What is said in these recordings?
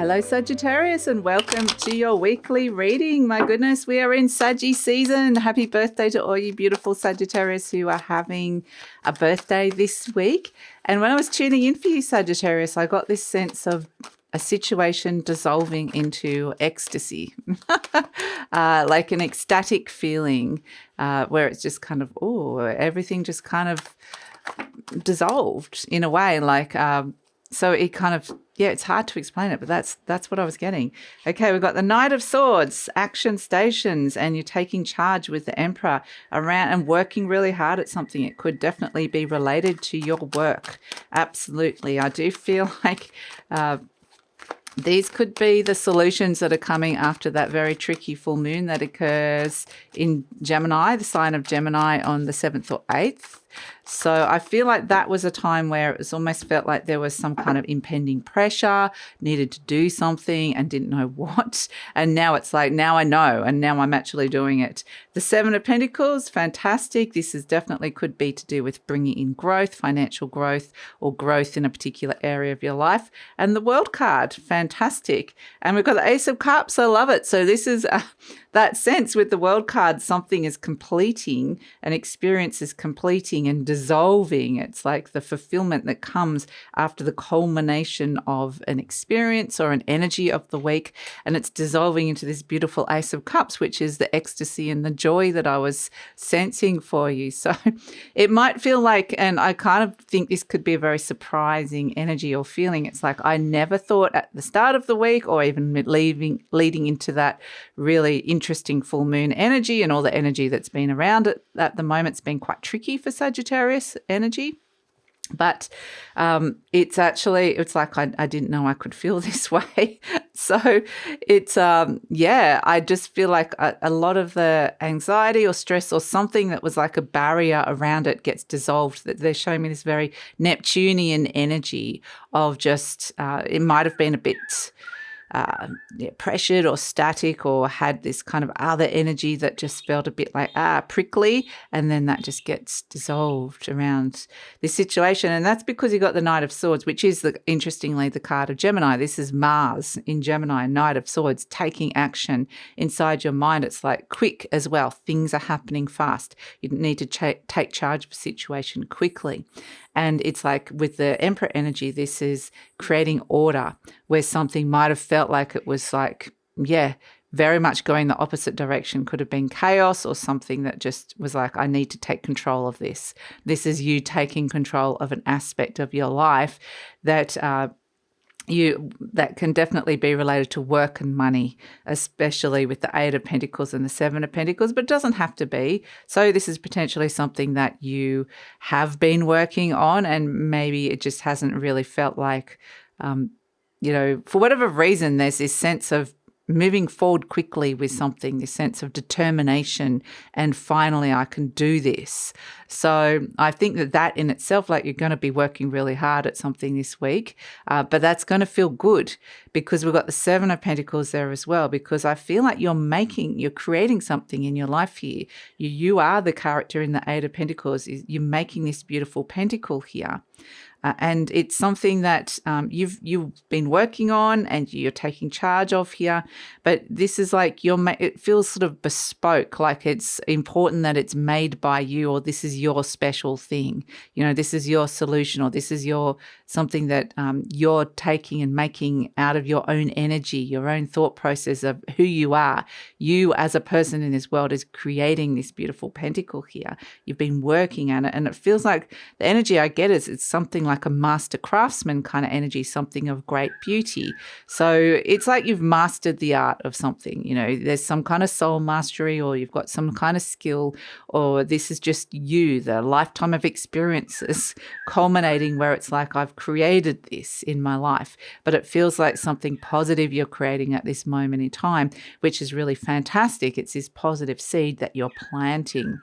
Hello Sagittarius and welcome to your weekly reading. My goodness, we are in Saggy season. Happy birthday to all you beautiful Sagittarius who are having a birthday this week. And when I was tuning in for you Sagittarius, I got this sense of a situation dissolving into ecstasy, like an ecstatic feeling where it's just kind of, everything just kind of dissolved in a way, like so it kind of, it's hard to explain it, but that's what I was getting. Okay, we've got the Knight of Swords, action stations, and you're taking charge with the Emperor around and working really hard at something. It could definitely be related to your work. Absolutely. I do feel like these could be the solutions that are coming after that very tricky full moon that occurs in Gemini, the sign of Gemini, on the 7th or 8th. So I feel like that was a time where it was almost felt like there was some kind of impending pressure, needed to do something and didn't know what. And now it's like, now I know, and now I'm actually doing it. The 7 of Pentacles, fantastic. This is definitely could be to do with bringing in growth, financial growth, or growth in a particular area of your life. And the World card, fantastic. And we've got the Ace of Cups. I love it. So this is that sense with the World card, something is completing, an experience is completing and dissolving. It's like the fulfillment that comes after the culmination of an experience or an energy of the week, and it's dissolving into this beautiful Ace of Cups, which is the ecstasy and the joy that I was sensing for you. So it might feel like, and I kind of think this could be a very surprising energy or feeling. It's like I never thought at the start of the week or even leading into that really interesting full moon energy and all the energy that's been around it at the moment. It's been quite tricky for Sagittarius energy. But it's like I didn't know I could feel this way. So it's, I just feel like a lot of the anxiety or stress or something that was like a barrier around it gets dissolved. That they're showing me this very Neptunian energy of just, it might have been a bit pressured or static or had this kind of other energy that just felt a bit like prickly, and then that just gets dissolved around this situation. And that's because you got the Knight of Swords, which is interestingly the card of Gemini. This is Mars in Gemini, Knight of Swords, taking action inside your mind. It's like quick as well. Things are happening fast. You need to take charge of a situation quickly. And it's like with the Emperor energy, this is creating order where something might have felt like it was like, very much going the opposite direction. Could have been chaos or something that just was like, I need to take control of this. This is you taking control of an aspect of your life that that can definitely be related to work and money, especially with the 8 of Pentacles and the 7 of Pentacles, but it doesn't have to be. So this is potentially something that you have been working on, and maybe it just hasn't really felt like, for whatever reason, there's this sense of moving forward quickly with something, this sense of determination, and finally I can do this. So I think that in itself, like you're going to be working really hard at something this week, but that's going to feel good because we've got the 7 of Pentacles there as well, because I feel like you're creating something in your life here. You are the character in the 8 of Pentacles. You're making this beautiful pentacle here. And it's something that you've been working on and you're taking charge of here. But this is like it feels sort of bespoke, like it's important that it's made by you, or this is your special thing. This is your solution, or this is something that you're taking and making out of your own energy, your own thought process of who you are. You as a person in this world is creating this beautiful pentacle here. You've been working at it, and it feels like the energy I get is it's something like a master craftsman kind of energy, something of great beauty. So it's like you've mastered the art of something. There's some kind of soul mastery, or you've got some kind of skill, or this is just you, the lifetime of experiences culminating where it's like I've created this in my life. But it feels like something positive you're creating at this moment in time, which is really fantastic. It's this positive seed that you're planting.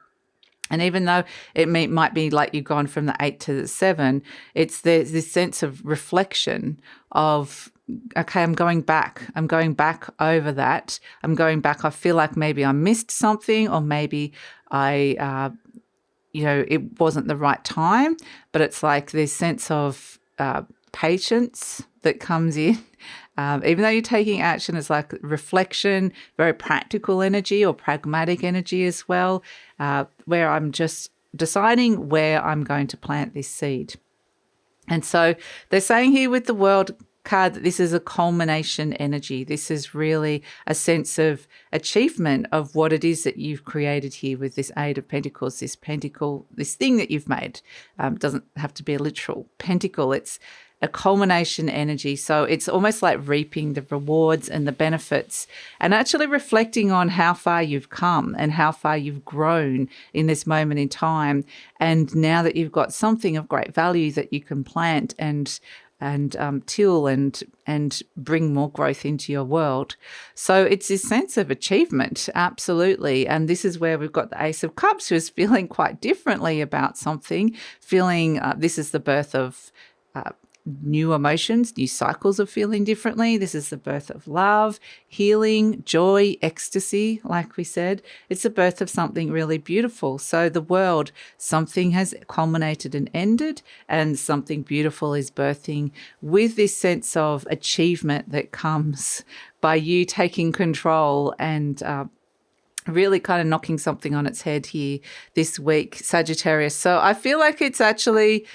And even though it might be like you've gone from the 8 to the 7, there's this sense of reflection of, okay, I'm going back over that. I'm going back. I feel like maybe I missed something, or maybe I, it wasn't the right time. But it's like this sense of patience, that comes in. Even though you're taking action, it's like reflection, very practical energy or pragmatic energy as well, where I'm just deciding where I'm going to plant this seed. And so they're saying here with the World card that this is a culmination energy. This is really a sense of achievement of what it is that you've created here with this Eight of Pentacles, this pentacle, this thing that you've made. Doesn't have to be a literal pentacle. It's a culmination energy. So it's almost like reaping the rewards and the benefits and actually reflecting on how far you've come and how far you've grown in this moment in time. And now that you've got something of great value that you can plant and till and bring more growth into your world. So it's this sense of achievement, absolutely. And this is where we've got the Ace of Cups, who's feeling quite differently about something, feeling this is the birth of new emotions, new cycles of feeling differently. This is the birth of love, healing, joy, ecstasy, like we said. It's the birth of something really beautiful. So the world, something has culminated and ended, and something beautiful is birthing with this sense of achievement that comes by you taking control and really kind of knocking something on its head here this week, Sagittarius. So I feel like it's actually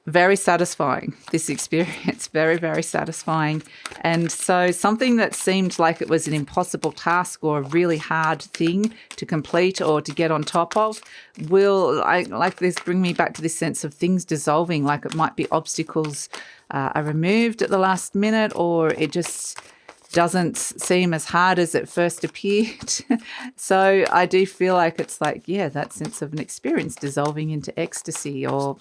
very satisfying, this experience, very, very satisfying. And so something that seemed like it was an impossible task or a really hard thing to complete or to get on top of bring me back to this sense of things dissolving, like it might be obstacles are removed at the last minute, or it just doesn't seem as hard as it first appeared. So I do feel like it's like, that sense of an experience dissolving into ecstasy or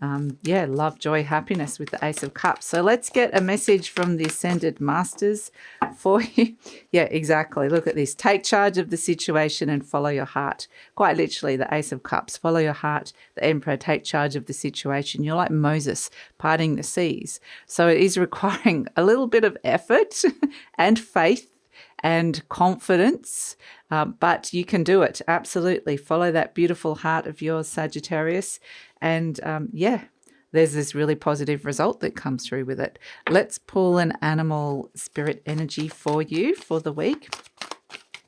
love, joy, happiness with the Ace of Cups. So let's get a message from the Ascended Masters for you. Yeah, exactly. Look at this. Take charge of the situation and follow your heart. Quite literally, the Ace of Cups. Follow your heart. The Emperor, take charge of the situation. You're like Moses parting the seas. So it is requiring a little bit of effort and faith and confidence, but you can do it. Absolutely. Follow that beautiful heart of yours, Sagittarius. And there's this really positive result that comes through with it. Let's pull an animal spirit energy for you for the week.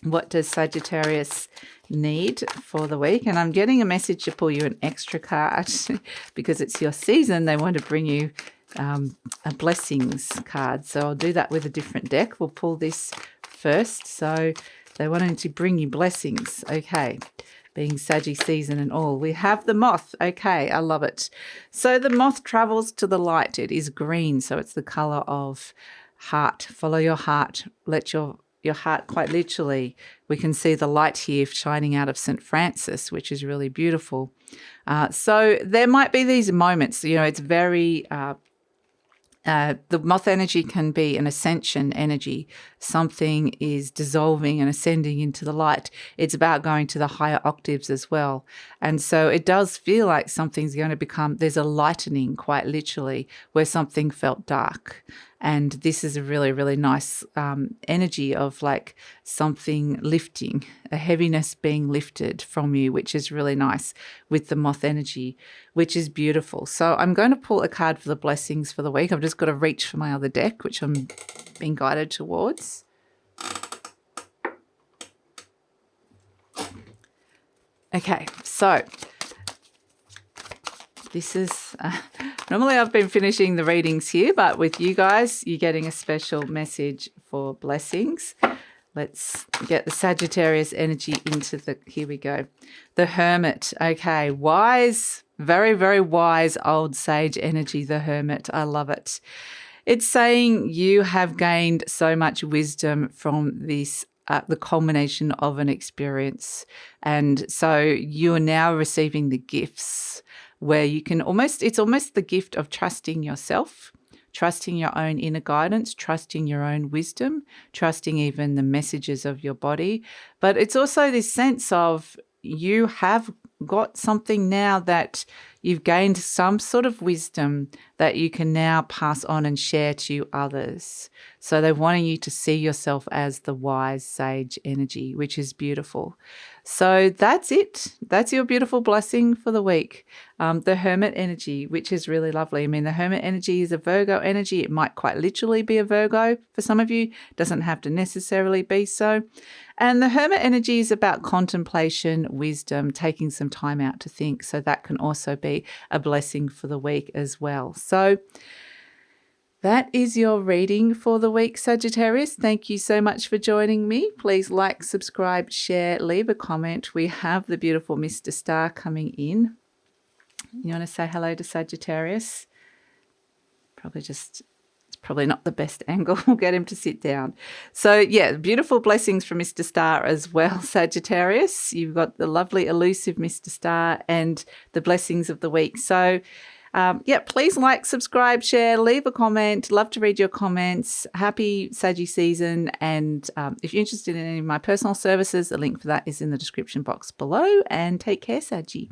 What does Sagittarius need for the week? And I'm getting a message to pull you an extra card because it's your season. They want to bring you a blessings card. So I'll do that with a different deck. We'll pull this first. So they wanted to bring you blessings. Okay. Being Saggy season and all. We have the moth. Okay, I love it. So the moth travels to the light. It is green, so it's the color of heart. Follow your heart. Let your heart, quite literally, we can see the light here shining out of St. Francis, which is really beautiful. So there might be these moments, it's very the moth energy can be an ascension energy. Something is dissolving and ascending into the light. It's about going to the higher octaves as well. And so it does feel like something's going to become, there's a lightening quite literally where something felt dark. And this is a really, really nice energy of like something lifting, a heaviness being lifted from you, which is really nice with the moth energy, which is beautiful. So I'm going to pull a card for the blessings for the week. I've just got to reach for my other deck, which I'm being guided towards. Okay, so this is, normally I've been finishing the readings here, but with you guys, you're getting a special message for blessings. Let's get the Sagittarius energy into here we go. The Hermit. Okay, wise, very, very wise old sage energy, the Hermit. I love it. It's saying you have gained so much wisdom from this the culmination of an experience. And so you are now receiving the gifts where you can it's almost the gift of trusting yourself, trusting your own inner guidance, trusting your own wisdom, trusting even the messages of your body. But it's also this sense of you have got something now that you've gained some sort of wisdom that you can now pass on and share to others. So they're wanting you to see yourself as the wise sage energy, which is beautiful. So that's it. That's your beautiful blessing for the week. The Hermit energy, which is really lovely. I mean, the Hermit energy is a Virgo energy. It might quite literally be a Virgo for some of you. It doesn't have to necessarily be so. And the Hermit energy is about contemplation, wisdom, taking some time out to think. So that can also be a blessing for the week as well. So that is your reading for the week, Sagittarius. Thank you so much for joining me. Please like, subscribe, share, leave a comment. We have the beautiful Mr. Star coming in. You want to say hello to Sagittarius? It's probably not the best angle. We'll get him to sit down. So yeah, beautiful blessings from Mr. Star as well, Sagittarius. You've got the lovely elusive Mr. Star and the blessings of the week. So please like, subscribe, share, leave a comment. Love to read your comments. Happy Saggy season. And if you're interested in any of my personal services, the link for that is in the description box below. And take care, Saggy.